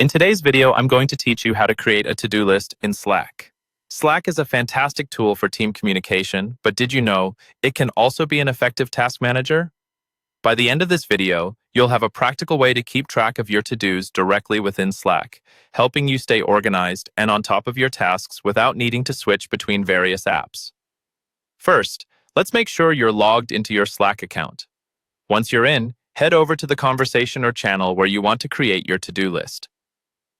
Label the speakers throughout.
Speaker 1: In today's video, I'm going to teach you how to create a to-do list in Slack. Slack is a fantastic tool for team communication, but did you know it can also be an effective task manager? By the end of this video, you'll have a practical way to keep track of your to-dos directly within Slack, helping you stay organized and on top of your tasks without needing to switch between various apps. First, let's make sure you're logged into your Slack account. Once you're in, head over to the conversation or channel where you want to create your to-do list.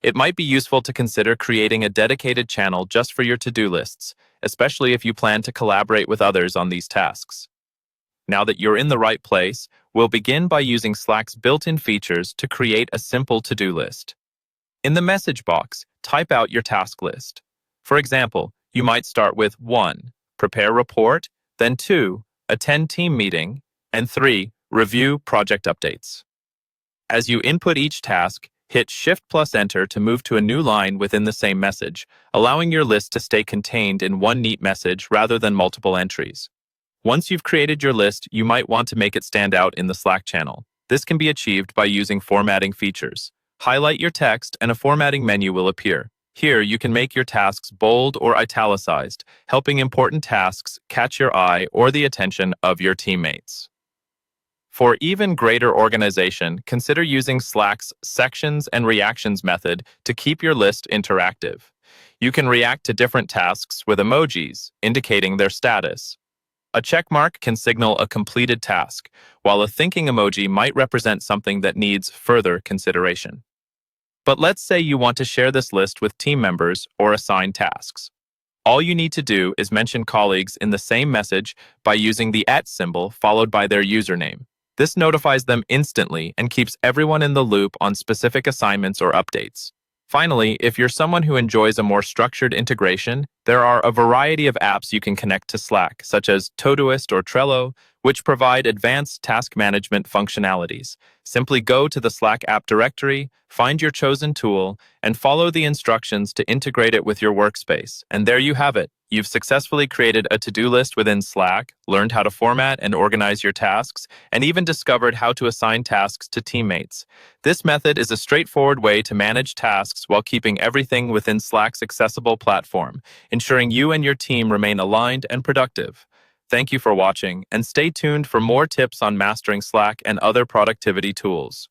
Speaker 1: It might be useful to consider creating a dedicated channel just for your to-do lists, especially if you plan to collaborate with others on these tasks. Now that you're in the right place, we'll begin by using Slack's built-in features to create a simple to-do list. In the message box, type out your task list. For example, you might start with 1. Prepare report, then 2. Attend team meeting, and 3. Review project updates. As you input each task, hit Shift+Enter to move to a new line within the same message, allowing your list to stay contained in one neat message rather than multiple entries. Once you've created your list, you might want to make it stand out in the Slack channel. This can be achieved by using formatting features. Highlight your text and a formatting menu will appear. Here, you can make your tasks bold or italicized, helping important tasks catch your eye or the attention of your teammates. For even greater organization, consider using Slack's Sections and Reactions method to keep your list interactive. You can react to different tasks with emojis, indicating their status. A check mark can signal a completed task, while a thinking emoji might represent something that needs further consideration. But let's say you want to share this list with team members or assign tasks. All you need to do is mention colleagues in the same message by using the @ symbol followed by their username. This notifies them instantly and keeps everyone in the loop on specific assignments or updates. Finally, if you're someone who enjoys a more structured integration, there are a variety of apps you can connect to Slack, such as Todoist or Trello, which provide advanced task management functionalities. Simply go to the Slack app directory, find your chosen tool, and follow the instructions to integrate it with your workspace. And there you have it. You've successfully created a to-do list within Slack, learned how to format and organize your tasks, and even discovered how to assign tasks to teammates. This method is a straightforward way to manage tasks while keeping everything within Slack's accessible platform, ensuring you and your team remain aligned and productive. Thank you for watching, and stay tuned for more tips on mastering Slack and other productivity tools.